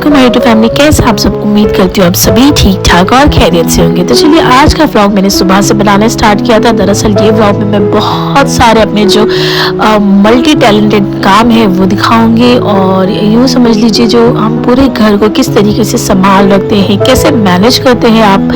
Welcome my YouTube family. कैसे आप सब, उम्मीद करती हूँ आप सभी ठीक ठाक और खैरियत से होंगे। तो चलिए, आज का व्लॉग मैंने सुबह से बनाना स्टार्ट किया था। दरअसल ये व्लॉग में मैं बहुत सारे अपने जो मल्टी टैलेंटेड काम है वो दिखाऊंगी, और यूँ समझ लीजिए जो हम पूरे घर को किस तरीके से संभाल रखते हैं, कैसे मैनेज करते हैं आप।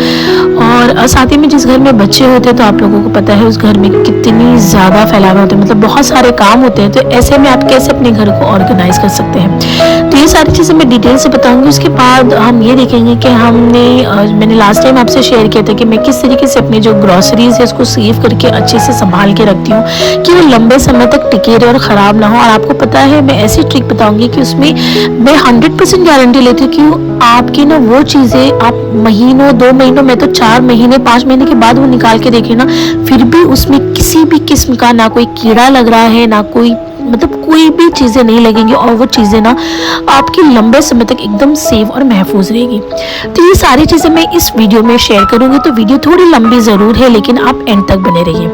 और साथ ही में जिस घर में बच्चे होते हैं तो आप लोगों को पता है उस घर में कितनी ज़्यादा फैलाव होते हैं, मतलब बहुत सारे काम होते हैं। तो ऐसे में आप कैसे अपने घर को ऑर्गेनाइज कर सकते हैं, तो ये सारी चीज़ें मैं डिटेल से बताऊंगी। उसके बाद हम ये देखेंगे कि मैंने लास्ट टाइम आपसे शेयर किया था कि मैं किस तरीके से अपनी जो ग्रॉसरीज है उसको सेव करके अच्छे से संभाल के रखती हूँ कि वो लंबे समय तक टिके रहे और ख़राब ना हो। और आपको पता है मैं ऐसी ट्रिक बताऊंगी कि उसमें मैं 100% गारंटी लेती हूँ कि आपकी ना वो चीज़ें आप महीनों 2 महीनों में तो 4 महीने 5 महीने के बाद वो निकाल के देखें ना, फिर भी उसमें किसी भी किस्म का ना कोई कीड़ा लग रहा है, ना कोई कोई भी चीज़ें नहीं लगेंगी, और वो चीज़ें ना आपकी लंबे समय तक एकदम सेफ और महफूज रहेगी। तो ये सारी चीज़ें मैं इस वीडियो में शेयर करूँगी। तो वीडियो थोड़ी लंबी ज़रूर है, लेकिन आप एंड तक बने रहिए।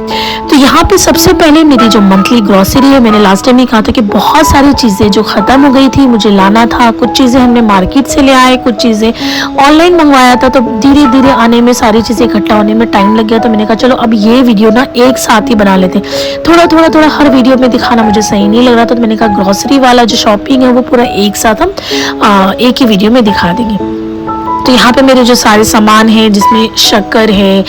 तो यहाँ पे सबसे पहले मेरी जो मंथली ग्रॉसरी है, मैंने लास्ट टाइम ही कहा था कि बहुत सारी चीज़ें जो ख़त्म हो गई थी मुझे लाना था। कुछ चीज़ें हमने मार्केट से ले आए, कुछ चीज़ें ऑनलाइन मंगवाया था, तो धीरे धीरे आने में सारी चीज़ें इकट्ठा होने में टाइम लग गया। तो मैंने कहा चलो अब ये वीडियो ना एक साथ ही बना लेते हैं। थोड़ा हर वीडियो में दिखाना मुझे सही नहीं लग रहा था, तो मैंने कहा ग्रॉसरी वाला जो शॉपिंग है वो पूरा एक साथ हम एक ही वीडियो में दिखा देंगे। तो यहाँ पे मेरे जो सारे सामान हैं, जिसमें शक्कर है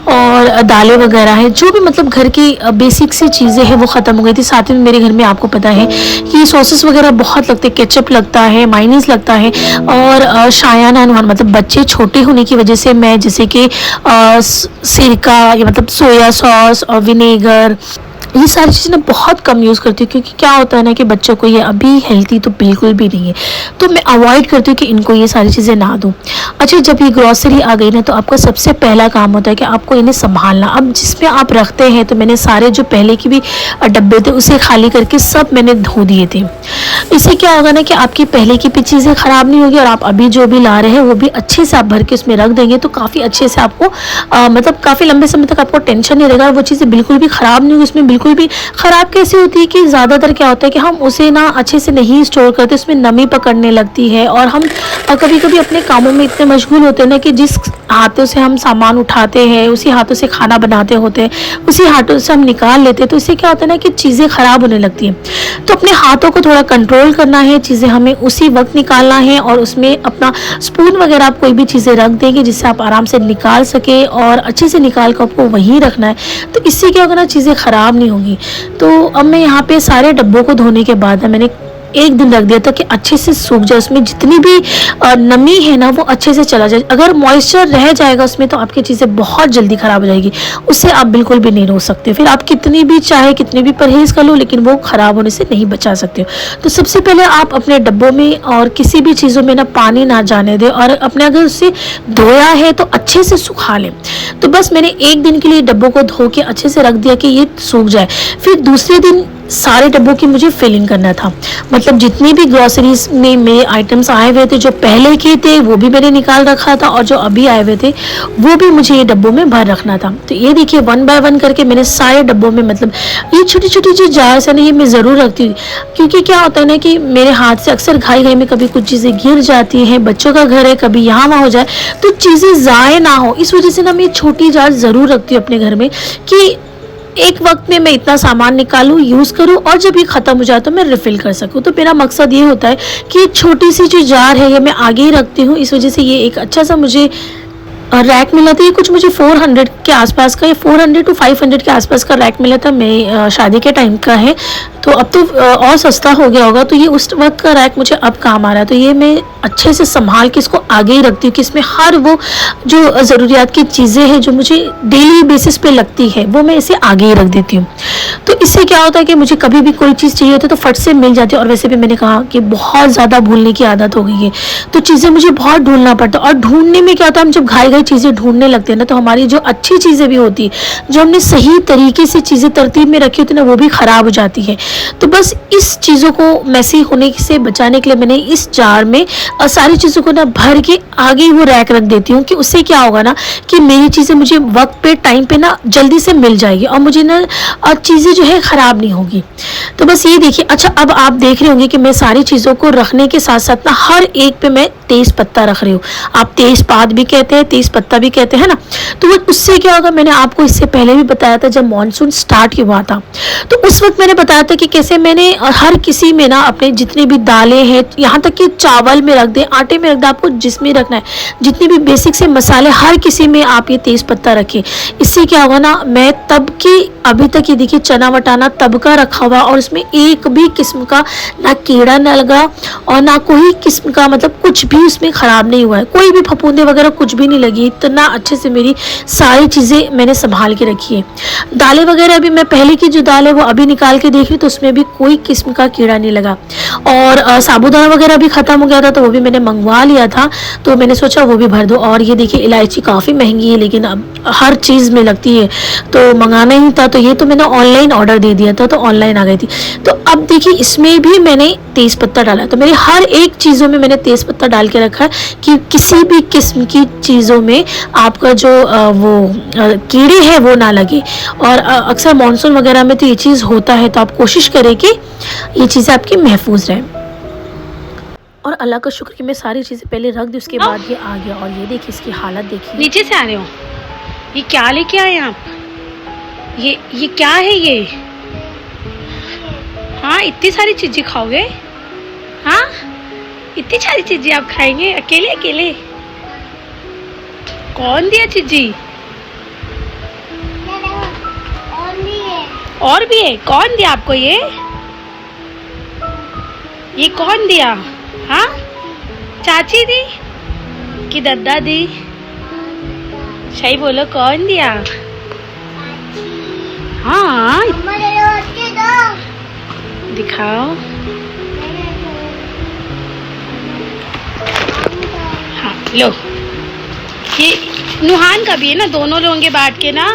और दालें वगैरह है, जो भी मतलब घर की बेसिक सी चीज़ें हैं वो ख़त्म हो गई थी। साथ में मेरे घर में आपको पता है कि सॉसेस वगैरह बहुत लगते हैं, केचप लगता है, मायोनीज लगता है, और शायाना अनुमान मतलब बच्चे छोटे होने की वजह से मैं जैसे कि सिरका या मतलब सोया सॉस और विनेगर, ये सारी चीज़ें ना बहुत कम यूज़ करती हूँ, क्योंकि क्या होता है ना कि बच्चों को ये अभी हेल्थी तो बिल्कुल भी नहीं है, तो मैं अवॉइड करती हूँ कि इनको ये सारी चीज़ें ना दूँ। अच्छा, जब ये ग्रॉसरी आ गई ना, तो आपका सबसे पहला काम होता है कि आपको इन्हें संभालना। अब जिसमें आप रखते हैं, तो मैंने सारे जो पहले की भी डब्बे थे उसे खाली करके सब मैंने धो दिए थे। इससे क्या होगा ना कि आपकी पहले की भी चीज़ें ख़राब नहीं होगी, और आप अभी जो भी ला रहे हैं वो भी अच्छे से आप भर के उसमें रख देंगे, तो काफ़ी अच्छे से आपको मतलब काफ़ी लंबे समय तक आपको टेंशन नहीं रहेगा। वो चीज़ें बिल्कुल भी ख़राब नहीं होगी। उसमें बिल्कुल भी ख़राब कैसे होती है कि ज़्यादातर क्या होता है कि हम उसे ना अच्छे से नहीं स्टोर करते, उसमें नमी पकड़ने लगती है, और हम कभी कभी अपने कामों में इतने मशगूल होते हैं ना कि जिस हाथों से हम सामान उठाते हैं उसी हाथों से खाना बनाते होते हैं, उसी हाथों से हम निकाल लेते हैं, तो इससे क्या होता है ना कि चीज़ें ख़राब होने लगती हैं। तो अपने हाथों को थोड़ा कंट्रोल करना है, चीज़ें हमें उसी वक्त निकालना है, और उसमें अपना स्पून वगैरह आप कोई भी चीज़ें रख देंगे जिससे आप आराम से निकाल सके, और अच्छे से निकाल कर आपको वहीं रखना है। तो इससे क्या होगा ना, चीज़ें ख़राब नहीं होंगी। तो अब मैं यहाँ पे सारे डब्बों को धोने के बाद मैंने एक दिन रख दिया था कि अच्छे से सूख जाए, उसमें जितनी भी नमी है ना वो अच्छे से चला जाए। अगर मॉइस्चर रह जाएगा उसमें तो आपकी चीज़ें बहुत जल्दी ख़राब हो जाएगी, उससे आप बिल्कुल भी नहीं रोक सकते। फिर आप कितनी भी चाहे कितनी भी परहेज़ कर लो, लेकिन वो ख़राब होने से नहीं बचा सकते हो। तो सबसे पहले आप अपने डब्बों में और किसी भी चीज़ों में ना पानी ना जाने दें, और अपने अगर उससे धोया है तो अच्छे से सुखा लें। तो बस मैंने एक दिन के लिए डब्बों को धो के अच्छे से रख दिया कि ये सूख जाए। फिर दूसरे दिन सारे डब्बों की मुझे फिलिंग करना था, मतलब जितनी भी ग्रॉसरीज में मेरे आइटम्स आए हुए थे, जो पहले के थे वो भी मैंने निकाल रखा था, और जो अभी आए हुए थे वो भी मुझे ये डब्बों में भर रखना था। तो ये देखिए 1 बाय 1 करके मैंने सारे डब्बों में, मतलब ये छोटी छोटी जो जार्स है ना, ये मैं ज़रूर रखती हूँ, क्योंकि क्या होता है ना कि मेरे हाथ से अक्सर घाई में कभी कुछ चीज़ें गिर जाती हैं, बच्चों का घर है, कभी यहाँ वहाँ हो जाए तो चीज़ें ज़ाय ना हो, इस वजह से ना मैं छोटी जार ज़रूर रखती हूँ अपने घर में, कि एक वक्त में मैं इतना सामान निकालूं, यूज़ करूं, और जब ये ख़त्म हो जाए तो मैं रिफ़िल कर सकूं। तो मेरा मकसद ये होता है कि छोटी सी जो जार है ये मैं आगे ही रखती हूँ। इस वजह से ये एक अच्छा सा मुझे रैक मिला था। ये कुछ मुझे 400 के आसपास का, ये 400 to 500 के आसपास का रैक मिला था। मैं शादी के टाइम का है, तो अब तो और सस्ता हो गया होगा, तो ये उस वक्त का रैक मुझे अब काम आ रहा है। तो ये मैं अच्छे से संभाल के इसको आगे ही रखती हूँ कि इसमें हर वो जो ज़रूरियात की चीज़ें हैं जो मुझे डेली बेसिस पे लगती है वो मैं इसे आगे ही रख देती हूँ। तो इससे क्या होता है कि मुझे कभी भी कोई चीज़ चाहिए होती है तो फट से मिल जाती है। और वैसे भी मैंने कहा कि बहुत ज़्यादा भूलने की आदत हो गई है, तो चीज़ें मुझे बहुत ढूंढना पड़ता है। और ढूंढने में क्या होता है, हम जब घाई चीज़ें ढूंढने लगते हैं ना, तो हमारी जो अच्छी चीज़ें भी होती है, जो हमने सही तरीके से चीज़ें तरतीब में रखी होती है ना, वो भी ख़राब हो जाती है। तो बस इस चीज़ों को मैसी होने से बचाने के लिए मैंने इस जार में सारी चीज़ों को ना भर के आगे ही वो रैक रख देती हूँ, कि उससे क्या होगा ना कि मेरी चीज़ें मुझे वक्त पे टाइम पे ना जल्दी से मिल जाएगी, और मुझे ना चीज़ें जो है ख़राब नहीं होगी। तो बस ये देखिए। अच्छा, अब आप देख रहे होंगे कि मैं सारी चीज़ों को रखने के साथ साथ ना हर एक पे मैं तेज़ पत्ता रख रही हूँ। आप तेज़ पात भी कहते हैं, तेज़ पत्ता भी कहते हैं ना। तो वो उससे क्या होगा, मैंने आपको इससे पहले भी बताया था जब मानसून स्टार्ट हुआ था, तो उस वक्त मैंने बताया था कि कैसे मैंने हर किसी में ना अपने जितनी भी दालें हैं, यहाँ तक कि चावल में रख दें, आटे में रख दें, आपको जिसमें रखना है, जितनी भी बेसिक से मसाले हर किसी में आप ये तेज़ पत्ता रखें। इससे क्या होगा ना, मैं तब की अभी तक ये देखिए चना वटाना तब का रखा हुआ और उसमें एक भी किस्म का ना कीड़ा न लगा और ना कोई किस्म का मतलब कुछ भी उसमें ख़राब नहीं हुआ है, कोई भी फफूंदे वगैरह कुछ भी नहीं लगी। इतना अच्छे से मेरी सारी चीज़ें मैंने संभाल के रखी है। दालें वगैरह अभी मैं पहले की जो दाल है वो अभी निकाल के देख रही हूँ, तो उसमें भी कोई किस्म का कीड़ा नहीं लगा। और साबूदाना वगैरह भी ख़त्म हो गया था, तो वो भी मैंने मंगवा लिया था, तो मैंने सोचा वो भी भर दो। और ये देखिए इलायची काफ़ी महंगी है, लेकिन अब हर चीज़ में लगती है, तो मंगाना ही था। तो ये तो मैंने ऑनलाइन ऑर्डर दे दिया था, तो ऑनलाइन आ गई थी। तो अब देखिए इसमें भी मैंने तेज़ पत्ता डाला, तो मेरे हर एक चीज़ों में मैंने तेज़ पत्ता डाल के रखा है कि किसी भी किस्म की चीज़ों में आपका जो कीड़े हैं वो ना लगे। और अक्सर मानसून वगैरह में तो ये चीज़ होता है, तो आप कोशिश करें कि ये चीज़ें आपकी महफूज रहें। और अल्लाह का शुक्र कि मैं सारी चीज़ें पहले रख दी, उसके बाद ये आ गया। और ये देखिए इसकी हालत देखिए। नीचे से आ रहे हो, ये क्या लेके आए आप? ये क्या है ये? हाँ, इतनी सारी चीजें खाओगे? हाँ, इतनी सारी चीजें आप खाएंगे अकेले अकेले? कौन दिया चीजी? और भी है? कौन दिया आपको ये कौन दिया? हाँ, चाची दी कि दादा दी? सही बोलो, कौन दिया? हाँ, दिखाओ। हाँ लो, ये नुहान का भी है ना, दोनों लोगे बांट के ना।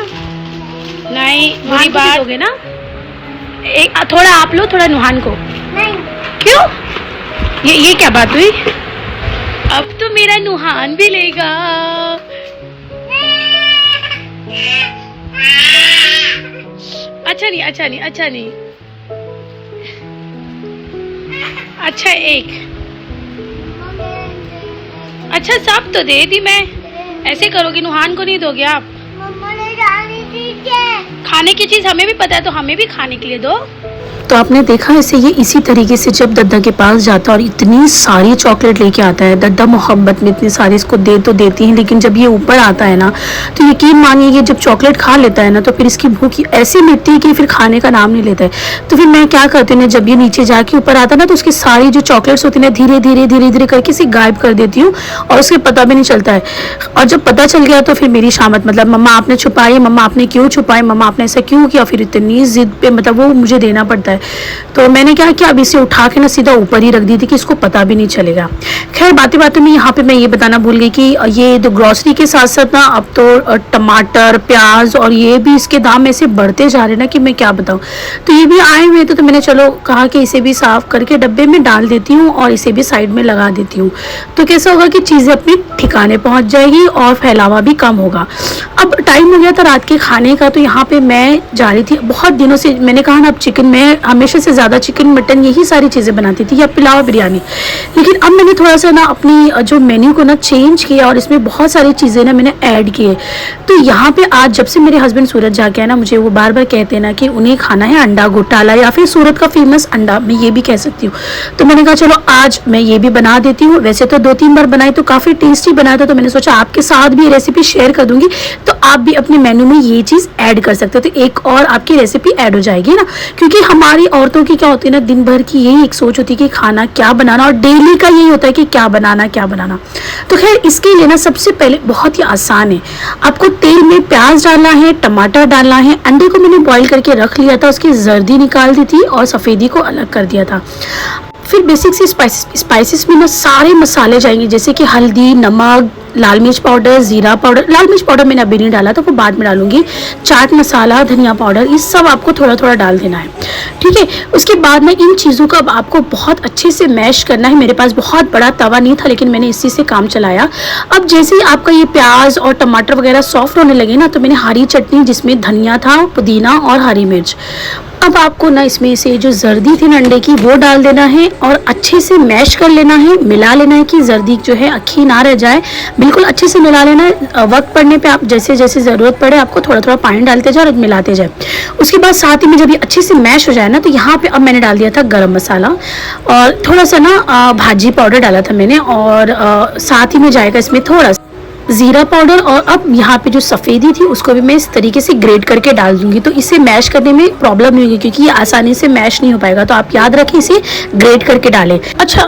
नहीं, बुरी बात होगे ना। एक थोड़ा आप लो, थोड़ा नुहान को। नहीं। क्यों? ये क्या बात हुई? अब तो मेरा नुहान भी लेगा। अच्छा नहीं, अच्छा नहीं, अच्छा नहीं। अच्छा एक, अच्छा सब तो दे दी मैं। ऐसे करोगी, नुहान को नहीं दोगे आप? खाने की चीज हमें भी पता है, तो हमें भी खाने के लिए दो। तो आपने देखा ऐसे ये इसी तरीके से जब दद्दा के पास जाता है और इतनी सारी चॉकलेट लेके आता है, दद्दा मोहब्बत में इतनी सारी इसको दे तो देती हैं, लेकिन जब ये ऊपर आता है ना, तो यकीन मानिए ये जब चॉकलेट खा लेता है ना, तो फिर इसकी भूख ऐसी मिटती है कि फिर खाने का नाम नहीं लेता है। तो फिर मैं क्या करती हूँ ना, जब ये नीचे जाके ऊपर आता है ना, तो उसकी सारी जो चॉकलेट्स होती है ना, धीरे धीरे धीरे धीरे करके इसे गायब कर देती हूँ और उसके पता भी नहीं चलता है। और जब पता चल गया तो फिर मेरी शामत, मतलब मम्मा आपने छुपाई, मम्मा आपने क्यों छुपाई, मम्मा आपने ऐसा क्यों किया, फिर इतनी जिद पे मतलब वो मुझे देना पड़ता है। तो मैंने क्या किया, अब इसे उठा के ना सीधा ऊपर ही रख दी थी कि इसको पता भी नहीं चलेगा। खैर बातें बातें में यहाँ पे मैं ये बताना भूल गई कि ये तो ग्रॉसरी के साथ साथ ना अब तो टमाटर, प्याज और ये भी इसके दाम ऐसे बढ़ते जा रहे हैं ना कि मैं क्या बताऊँ। तो ये भी आए हुए थे, तो मैंने चलो कहा कि इसे भी साफ़ करके डब्बे में डाल देती हूँ और इसे भी साइड में लगा देती हूँ। तो कैसा होगा कि चीज़ें अपने ठिकाने पहुँच जाएगी और फैलावा भी कम होगा। अब टाइम हो गया था रात के खाने का, तो यहाँ पे मैं जा रही थी। बहुत दिनों से मैंने कहा ना, अब चिकन, मैं हमेशा से ज़्यादा चिकन मटन यही सारी चीज़ें बनाती थी, या पुलाव बिरयानी। लेकिन अब मैंने थोड़ा सा ना अपनी जो मेन्यू को ना चेंज किया और इसमें बहुत सारी चीज़ें ना मैंने ऐड किए। तो यहाँ पे आज जब से मेरे हस्बैंड सूरत जाके आए ना, मुझे वो बार बार कहते हैं ना कि उन्हें खाना है अंडा घोटाला, या फिर सूरत का फेमस अंडा, मैं ये भी कह सकती हूँ। तो मैंने कहा चलो आज मैं ये भी बना देती हूँ। वैसे तो 2-3 बार बनाई तो काफ़ी टेस्टी बना था, तो मैंने सोचा आपके साथ भी ये रेसिपी शेयर कर दूंगी, तो आप भी अपने मेन्यू में ये चीज़ ऐड कर सकते हो, तो एक और आपकी रेसिपी ऐड हो जाएगी ना। क्योंकि हमारी औरतों की क्या होती है ना, दिन भर की यही एक सोच होती है कि खाना क्या बनाना, और डेली का यही होता है कि क्या बनाना क्या बनाना। तो खैर इसके लिए ना सबसे पहले बहुत ही आसान है, आपको तेल में प्याज डालना है, टमाटर डालना है। अंडे को मैंने बॉईल करके रख लिया था, उसकी जर्दी निकाल दी थी और सफ़ेदी को अलग कर दिया था। फिर बेसिक सी स्पाइसेस में ना सारे मसाले जाएंगे, जैसे कि हल्दी, नमक, लाल मिर्च पाउडर, ज़ीरा पाउडर। लाल मिर्च पाउडर मैंने अभी नहीं डाला था, वो बाद में डालूंगी। चाट मसाला, धनिया पाउडर, ये सब आपको थोड़ा थोड़ा डाल देना है, ठीक है। उसके बाद में इन चीज़ों को अब आपको बहुत अच्छे से मैश करना है। मेरे पास बहुत बड़ा तवा नहीं था, लेकिन मैंने इसी से काम चलाया। अब जैसे ही आपका ये प्याज और टमाटर वगैरह सॉफ्ट होने लगे ना, तो मैंने हरी चटनी, जिसमें धनिया था, पुदीना और हरी मिर्च, अब आपको ना इसमें से जो जर्दी थी ना अंडे की वो डाल देना है और अच्छे से मैश कर लेना है, मिला लेना है कि जर्दी जो है अक्खी ना रह जाए। बिल्कुल अच्छे से मिला लेना है। वक्त पड़ने पे आप जैसे जैसे ज़रूरत पड़े आपको थोड़ा थोड़ा पानी डालते जाए और मिलाते जाए। उसके बाद साथ ही में जब ये अच्छे से मैश हो जाए ना, तो यहाँ पे अब मैंने डाल दिया था गरम मसाला और थोड़ा सा ना भाजी पाउडर डाला था मैंने, और साथ ही में जाएगा इसमें थोड़ा सा जीरा पाउडर। और अब यहाँ पे जो सफ़ेदी थी उसको भी मैं इस तरीके से ग्रेट करके डाल दूंगी, तो इसे मैश करने में प्रॉब्लम नहीं होगी क्योंकि ये आसानी से मैश नहीं हो पाएगा। तो आप याद रखें इसे ग्रेट करके डालें। अच्छा,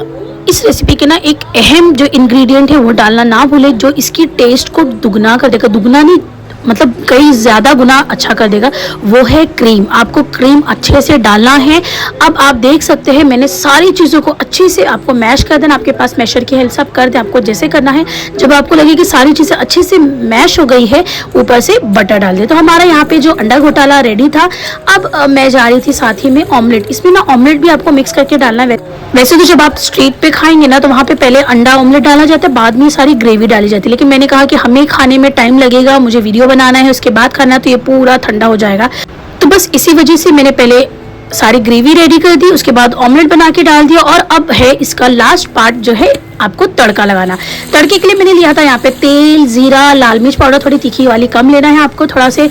इस रेसिपी के ना एक अहम जो इंग्रेडिएंट है वो डालना ना भूलें, जो इसकी टेस्ट को दुगना कर देगा, दुगना नहीं मतलब कई ज़्यादा गुना अच्छा कर देगा, वो है क्रीम। आपको क्रीम अच्छे से डालना है। अब आप देख सकते हैं मैंने सारी चीज़ों को अच्छे से आपको मैश कर देना। आपके पास मैशर की हेल्प से आप कर दें, आपको जैसे करना है। जब आपको लगे कि सारी चीज़ें अच्छे से मैश हो गई है, ऊपर से बटर डाल दें। तो हमारा यहाँ पे जो अंडा घोटाला रेडी था। अब मैं जा रही थी साथ ही में ऑमलेट। इसमें ना ऑमलेट भी आपको मिक्स करके डालना है। वैसे तो जब आप स्ट्रीट पे खाएंगे ना तो वहाँ पे पहले अंडा ऑमलेट डाला जाता है, बाद में सारी ग्रेवी डाली जाती है। लेकिन मैंने कहा कि हमें खाने में टाइम लगेगा, मुझे वीडियो बनाना है, उसके बाद खाना है, तो ये पूरा ठंडा हो जाएगा। तो बस इसी वजह से मैंने पहले सारी ग्रेवी रेडी कर दी, उसके बाद ऑमलेट बना के डाल दिया। और अब है इसका लास्ट पार्ट जो है आपको तड़का लगाना। तड़के के लिए मैंने लिया था यहाँ पे तेल, जीरा, लाल मिर्च पाउडर, थोड़ी तीखी वाली कम लेना है आपको। थोड़ा से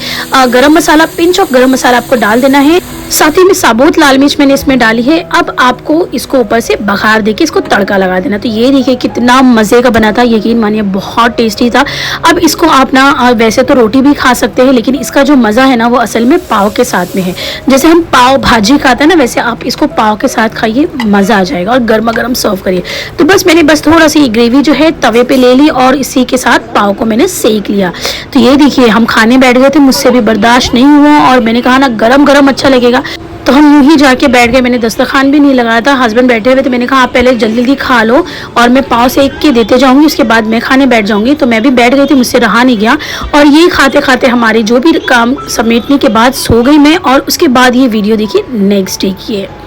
गरम मसाला, पिंच ऑफ गरम मसाला आपको डाल देना है। साथ ही में साबुत लाल मिर्च मैंने इसमें डाली है। अब आपको इसको ऊपर से बघार देके इसको तड़का लगा देना। तो ये देखिए कितना मज़े का बना था, यकीन मानिए बहुत टेस्टी था। अब इसको आप ना वैसे तो रोटी भी खा सकते हैं, लेकिन इसका जो मज़ा है ना वो असल में पाव के साथ में है। जैसे हम पाव भाजी खाते हैं ना, वैसे आप इसको पाव के साथ खाइए, मज़ा आ जाएगा। और गर्मा गर्म सर्व करिए। तो बस मैंने बस थोड़ा सी ग्रेवी जो है तवे पे ले ली और इसी के साथ पाव को मैंने सेक लिया। तो ये देखिए हम खाने बैठ गए थे, मुझसे भी बर्दाश्त नहीं हुआ और मैंने कहा ना गरम गरम अच्छा लगेगा, तो हम यूं ही जाके बैठ गए। मैंने दस्तरखान भी नहीं लगाया था, हस्बैंड बैठे हुए थे। मैंने कहा आप पहले जल्दी जल्दी खा लो और मैं पाव सेक के देते जाऊंगी, उसके बाद मैं खाने बैठ जाऊंगी। तो मैं भी बैठ गई थी, मुझसे रहा नहीं गया। और ये खाते खाते हमारे जो भी काम समेटने के बाद सो गई मैं। और उसके बाद ये वीडियो देखिए नेक्स्ट डे की है।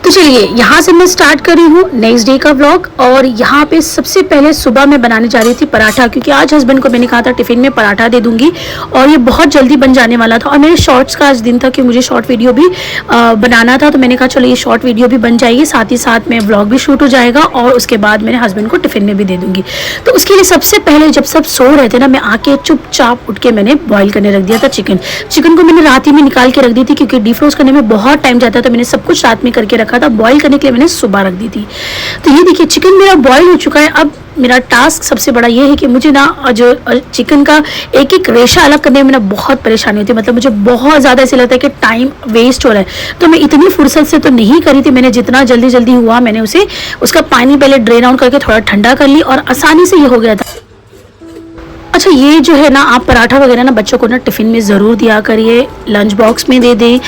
तो चलिए यहाँ से मैं स्टार्ट कर रही हूँ नेक्स्ट डे का व्लॉग। और यहाँ पे सबसे पहले सुबह मैं बनाने जा रही थी पराठा, क्योंकि आज हस्बैंड को मैंने कहा था टिफ़िन में पराठा दे दूंगी और ये बहुत जल्दी बन जाने वाला था। और मेरे शॉर्ट्स का आज दिन था कि मुझे शॉर्ट वीडियो भी बनाना था। तो मैंने कहा चलो ये शॉर्ट वीडियो भी बन जाएगी, साथ ही साथ में व्लॉग भी शूट हो जाएगा और उसके बाद मेरे हस्बैंड को टिफ़िन में भी दे दूँगी। तो उसके लिए सबसे पहले जब सब सो रहे थे ना, मैं आके चुपचाप उठ के मैंने बॉईल करने रख दिया था चिकन को। मैंने रात ही में निकाल के रख दी थी क्योंकि डीफ्रोस्ट करने में बहुत टाइम जाता है। तो मैंने सब कुछ रात में करके रखा था, बॉईल करने के लिए मैंने सुबह रख दी थी। तो ये देखिए चिकन मेरा बॉईल हो चुका है। अब मेरा टास्क सबसे बड़ा ये है कि मुझे ना जो चिकन का एक एक रेशा अलग करने में ना बहुत परेशानी होती है। मतलब मुझे बहुत ज़्यादा ऐसे लगता है कि टाइम वेस्ट हो रहा है। तो मैं इतनी फुर्सत से तो नहीं करी थी, मैंने जितना जल्दी जल्दी हुआ मैंने उसका पानी पहले ड्रेन आउट करके थोड़ा ठंडा कर ली और आसानी से ये हो गया था। अच्छा, ये जो है ना आप पराठा वगैरह ना बच्चों को ना टिफ़िन में ज़रूर दिया करिए, लंच बॉक्स में दे दें,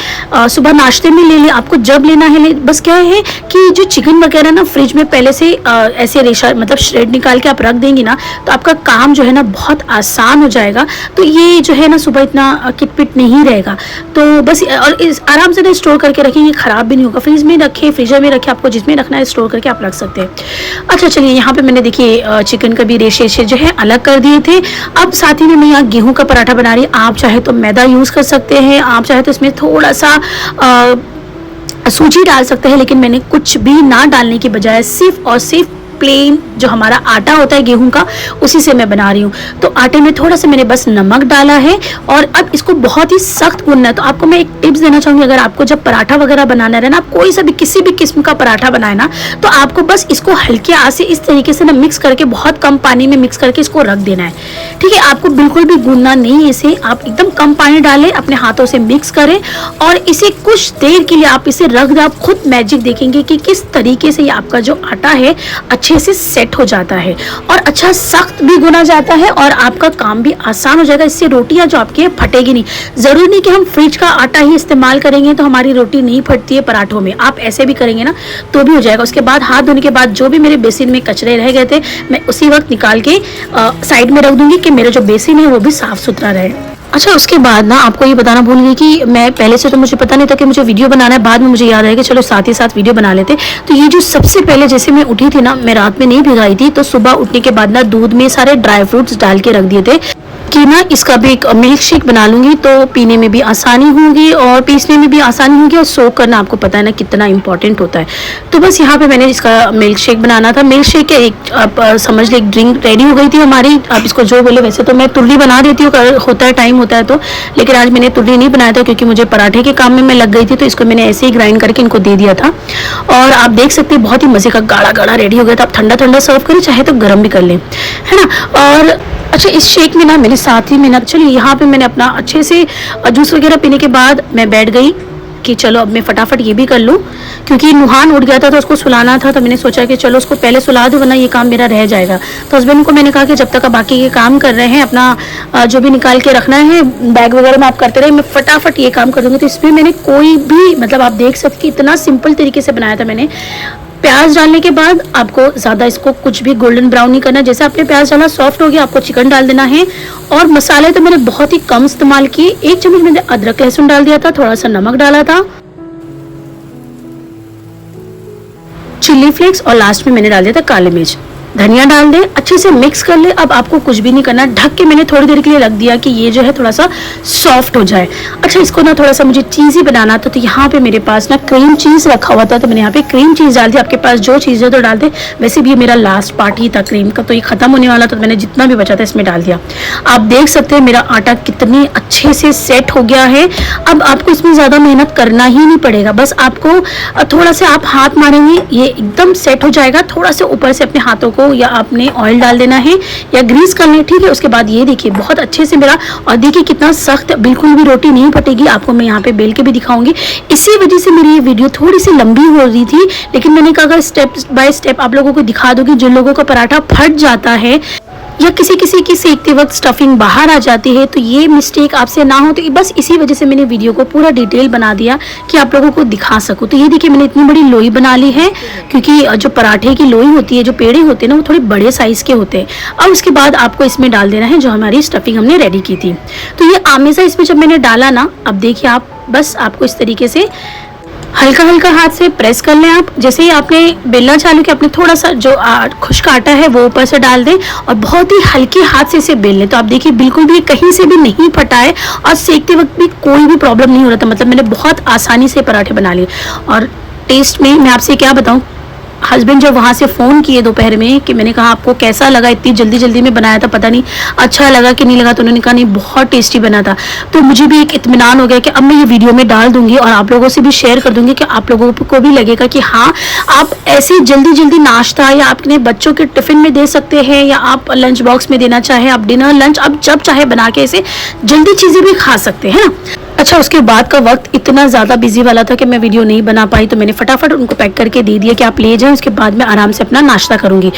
सुबह नाश्ते में ले लें, आपको जब लेना है। बस क्या है कि जो चिकन वगैरह ना फ्रिज में पहले से ऐसे रेशा मतलब श्रेड निकाल के आप रख देंगी ना, तो आपका काम जो है ना बहुत आसान हो जाएगा। तो ये जो है ना सुबह इतना किटपिट नहीं रहेगा। तो बस और आराम से ना स्टोर करके रखेंगे, ख़राब भी नहीं होगा। फ्रिज में रखें, फ्रीजर में रखें, आपको जिसमें रखना है स्टोर करके आप रख सकते हैं। अच्छा चलिए, यहाँ पर मैंने देखिए चिकन का भी रेशे जो है अलग कर दिए थे। अब साथ ही में मैं यहाँ गेहूं का पराठा बना रही। आप चाहे तो मैदा यूज़ कर सकते हैं, आप चाहे तो इसमें थोड़ा सा सूजी डाल सकते हैं, लेकिन मैंने कुछ भी ना डालने की बजाय सिर्फ और सिर्फ प्लेन जो हमारा आटा होता है गेहूं का, उसी से मैं बना रही हूँ। तो आटे में थोड़ा सा मैंने बस नमक डाला है और अब इसको बहुत ही सख्त गूंदना है। तो आपको मैं एक टिप्स देना चाहूँगी, अगर आपको जब पराठा वगैरह बनाना है ना, आप कोई सा भी किसी भी किस्म का पराठा बनाए ना, तो आपको बस इसको हल्के आंच से इस तरीके से ना मिक्स करके, बहुत कम पानी में मिक्स करके इसको रख देना है। ठीक है, आपको बिल्कुल भी गूंदना नहीं है इसे। आप एकदम कम पानी डालें, अपने हाथों से मिक्स करें और इसे कुछ देर के लिए आप इसे रख दें। आप खुद मैजिक देखेंगे कि किस तरीके से ये आपका जो आटा है अच्छे से सेट हो जाता है और अच्छा सख्त भी गुना जाता है और आपका काम भी आसान हो जाएगा। इससे रोटियां जो आपकी फटेगी नहीं। जरूरी नहीं कि हम फ्रिज का आटा ही इस्तेमाल करेंगे तो हमारी रोटी नहीं फटती है पराठों में। आप ऐसे भी करेंगे ना तो भी हो जाएगा। उसके बाद हाथ धोने के बाद जो भी मेरे बेसिन में कचरे रह गए थे, मैं उसी वक्त निकाल के साइड में रख दूंगी कि मेरा जो बेसिन है वो भी साफ सुथरा रहे। अच्छा, उसके बाद ना आपको ये बताना भूल गई कि मैं पहले से तो मुझे पता नहीं था कि मुझे वीडियो बनाना है। बाद में मुझे याद आया कि चलो साथ ही साथ वीडियो बना लेते। तो ये जो सबसे पहले जैसे मैं उठी थी ना, मैं रात में नहीं भिगाई थी, तो सुबह उठने के बाद ना दूध में सारे ड्राई फ्रूट्स डाल के रख दिए थे कि ना इसका भी एक मिल्क शेक बना लूँगी, तो पीने में भी आसानी होगी और पीसने में भी आसानी होगी, और सोक करना आपको पता है ना कितना इंपॉर्टेंट होता है। तो बस यहाँ पे मैंने इसका मिल्क शेक बनाना था। मिल्क शेक के एक आप समझ ले एक ड्रिंक रेडी हो गई थी हमारी। आप इसको जो बोले, वैसे तो मैं तुरली बना देती हूँ, होता है टाइम होता है तो, लेकिन आज मैंने तुरली नहीं बनाया था क्योंकि मुझे पराठे के काम में मैं लग गई थी, तो इसको मैंने ऐसे ही ग्राइंड करके इनको दे दिया था। और आप देख सकते हैं बहुत ही मज़े का गाढ़ा गाढ़ा रेडी हो गया था। आप ठंडा ठंडा सर्व करें, चाहे तो गर्म भी कर लें, है ना। और अच्छा, इस शेक में ना मेरे साथ ही में ना, चलिए यहाँ पे मैंने अपना अच्छे से जूस वगैरह पीने के बाद मैं बैठ गई कि चलो अब मैं फटाफट ये भी कर लूँ, क्योंकि नुहान उठ गया था तो उसको सुलाना था। तो मैंने सोचा कि चलो उसको पहले सुला दूँ, वरना ये काम मेरा रह जाएगा। तो हस्बैंड को मैंने कहा कि जब तक आप बाकी के काम कर रहे हैं, अपना जो भी निकाल के रखना है बैग वगैरह में आप करते रहे, मैं फटाफट ये काम कर दूँगी। तो इसमें मैंने कोई भी मतलब आप देख सकते इतना सिंपल तरीके से बनाया था मैंने। प्याज डालने के बाद आपको ज़्यादा इसको कुछ भी गोल्डन ब्राउन नहीं करना। जैसे आपने प्याज डाला सॉफ्ट हो गया, आपको चिकन डाल देना है। और मसाले तो मैंने बहुत ही कम इस्तेमाल किए। 1 चम्मच मैंने अदरक लहसुन डाल दिया था, थोड़ा सा नमक डाला था, चिल्ली फ्लेक्स, और लास्ट में मैंने डाल दिया था काली मिर्च। धनिया डाल दें, अच्छे से मिक्स कर ले। अब आपको कुछ भी नहीं करना, ढक के मैंने थोड़ी देर के लिए रख दिया कि ये जो है थोड़ा सा सॉफ्ट हो जाए। अच्छा, इसको ना थोड़ा सा मुझे चीज़ी बनाना था, तो यहाँ पे मेरे पास ना क्रीम चीज़ रखा हुआ था, तो मैंने यहाँ पे क्रीम चीज़ डाल दी। आपके पास जो चीज़ है तो डाल दे। वैसे भी ये मेरा लास्ट पार्ट ही था क्रीम का, तो ये खत्म होने वाला था, तो मैंने जितना भी बचा था इसमें डाल दिया। आप देख सकते हैं मेरा आटा कितनी अच्छे से सेट हो गया है। अब आपको इसमें ज़्यादा मेहनत करना ही नहीं पड़ेगा, बस आपको थोड़ा सा आप हाथ मारेंगे, ये एकदम सेट हो जाएगा। थोड़ा सा ऊपर से अपने हाथों को या आपने ऑयल डाल देना है या ग्रीस कर लें, ठीक है। उसके बाद ये देखिए बहुत अच्छे से मेरा, और देखिए कितना सख्त, बिल्कुल भी रोटी नहीं फटेगी। आपको मैं यहाँ पे बेल के भी दिखाऊंगी। इसी वजह से मेरी ये वीडियो थोड़ी सी लंबी हो रही थी, लेकिन मैंने कहा अगर स्टेप बाय स्टेप आप लोगों को दिखा दूंगी, जिन लोगों का पराठा फट जाता है या किसी किसी की सेकते वक्त स्टफिंग बाहर आ जाती है, तो ये मिस्टेक आपसे ना हो। तो बस इसी वजह से मैंने वीडियो को पूरा डिटेल बना दिया कि आप लोगों को दिखा सकूं। तो ये देखिए मैंने इतनी बड़ी लोई बना ली है, क्योंकि जो पराठे की लोई होती है, जो पेड़े होते हैं ना, वो थोड़े बड़े साइज़ के होते हैं। अब उसके बाद आपको इसमें डाल देना है जो हमारी स्टफिंग हमने रेडी की थी। तो ये आमेजा इसमें जब मैंने डाला ना, अब देखिए आप बस आपको इस तरीके से हल्का हल्का हाथ से प्रेस कर लें। आप जैसे ही आपने बेलना चालू किया, अपने थोड़ा सा जो खुश्क आटा है वो ऊपर से डाल दें और बहुत ही हल्के हाथ से इसे बेल लें। तो आप देखिए बिल्कुल भी कहीं से भी नहीं फटा है और सेकते वक्त भी कोई भी प्रॉब्लम नहीं हो रहा था। मतलब मैंने बहुत आसानी से पराठे बना लिए। और टेस्ट में मैं आपसे क्या बताऊं, हस्बैंड जब वहाँ से फ़ोन किए दोपहर में कि मैंने कहा आपको कैसा लगा, इतनी जल्दी जल्दी में बनाया था, पता नहीं अच्छा लगा कि नहीं लगा, तो उन्होंने कहा नहीं बहुत टेस्टी बना था। तो मुझे भी एक इत्मीनान हो गया कि अब मैं ये वीडियो में डाल दूंगी और आप लोगों से भी शेयर कर दूंगी कि आप लोगों को भी लगेगा कि हाँ, आप ऐसे जल्दी जल्दी नाश्ता या अपने बच्चों के टिफ़िन में दे सकते हैं, या आप लंच बॉक्स में देना चाहें, आप डिनर लंच आप जब चाहे बना के ऐसे जल्दी चीज़ें भी खा सकते हैं ना। अच्छा, उसके बाद का वक्त इतना ज़्यादा बिजी वाला था कि मैं वीडियो नहीं बना पाई, तो मैंने फटाफट उनको पैक करके दे दिया कि आप ले जाएं, उसके बाद मैं आराम से अपना नाश्ता करूंगी।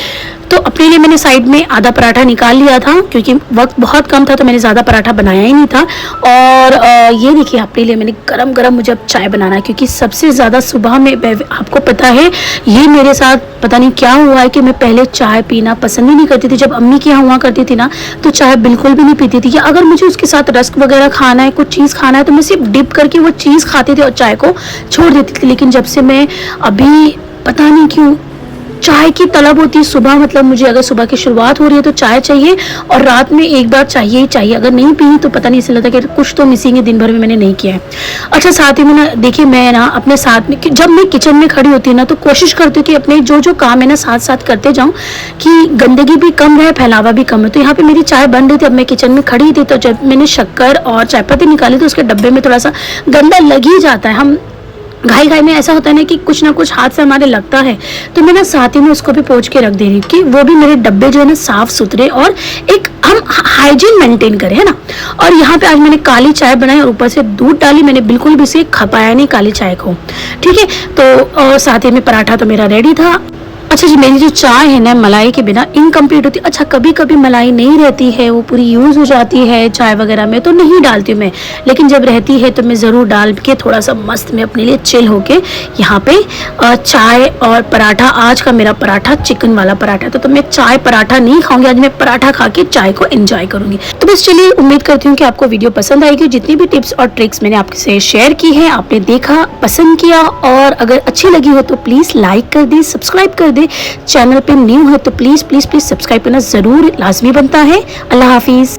तो अपने लिए मैंने साइड में आधा पराठा निकाल लिया था, क्योंकि वक्त बहुत कम था, तो मैंने ज़्यादा पराठा बनाया ही नहीं था। और ये देखिए अपने लिए मैंने गरम गरम मुझे अब चाय बनाना है, क्योंकि सबसे ज़्यादा सुबह में आपको पता है ये मेरे साथ पता नहीं क्या हुआ है कि मैं पहले चाय पीना पसंद ही नहीं करती थी। जब अम्मी के यहाँ हुआ करती थी ना, तो चाय बिल्कुल भी नहीं पीती थी, या अगर मुझे उसके साथ रस्क वगैरह खाना है, कुछ चीज़ खाना है, तो मैं सिर्फ डिप करके वो चीज़ खाती थी और चाय को छोड़ देती थी। लेकिन जब से मैं अभी पता नहीं क्यों चाय की तलब होती है सुबह, मतलब मुझे अगर सुबह की शुरुआत हो रही है तो चाय चाहिए, और रात में एक बार चाहिए ही चाहिए। अगर नहीं पी तो पता नहीं, ऐसा लगता कि कुछ तो मिसिंग है, दिन भर में मैंने नहीं किया है। अच्छा, साथ ही में ना देखिए मैं ना अपने साथ में जब मैं किचन में खड़ी होती हूँ ना, तो कोशिश करती हूँ कि अपने जो जो काम है ना साथ साथ करते जाऊँ, कि गंदगी भी कम रहे, फैलावा भी कम है। तो यहाँ पे मेरी चाय बन रही थी, अब मैं किचन में खड़ी थी, तो जब मैंने शक्कर और चायपत्ती निकाली तो उसके डब्बे में थोड़ा सा गंदा लग ही जाता है। हम घाई घाई में ऐसा होता है ना कि कुछ ना कुछ हाथ से हमारे लगता है, तो मैं ना साथ ही में उसको भी पोंछ के रख दे रही हूँ कि वो भी मेरे डब्बे जो है ना साफ सुथरे और एक हम हाइजीन मेंटेन करें, है ना। और यहाँ पे आज मैंने काली चाय बनाई और ऊपर से दूध डाली, मैंने बिल्कुल भी इसे खपाया नहीं काली चाय को, ठीक है। तो और साथ ही में पराठा तो मेरा रेडी था। अच्छा जी, मेरी जो चाय है ना मलाई के बिना इनकम्प्लीट होती है। अच्छा, कभी कभी मलाई नहीं रहती है, वो पूरी यूज़ हो जाती है चाय वगैरह में, तो नहीं डालती हूँ मैं, लेकिन जब रहती है तो मैं ज़रूर डाल के थोड़ा सा मस्त में अपने लिए चिल होके यहाँ पे चाय और पराठा। आज का मेरा पराठा चिकन वाला पराठा था, तो मैं चाय पराठा नहीं खाऊंगी, आज मैं पराठा खा के चाय को एंजॉय करूंगी। तो बस चलिए, उम्मीद करती हूँ कि आपको वीडियो पसंद आएगी। जितनी भी टिप्स और ट्रिक्स मैंने आपसे शेयर की है, आपने देखा, पसंद किया, और अगर अच्छी लगी हो तो प्लीज़ लाइक कर दे, सब्सक्राइब कर दे। चैनल पे न्यू है तो प्लीज़ प्लीज़ प्लीज़ सब्सक्राइब करना ज़रूर लाजमी बनता है। अल्लाह हाफिज़।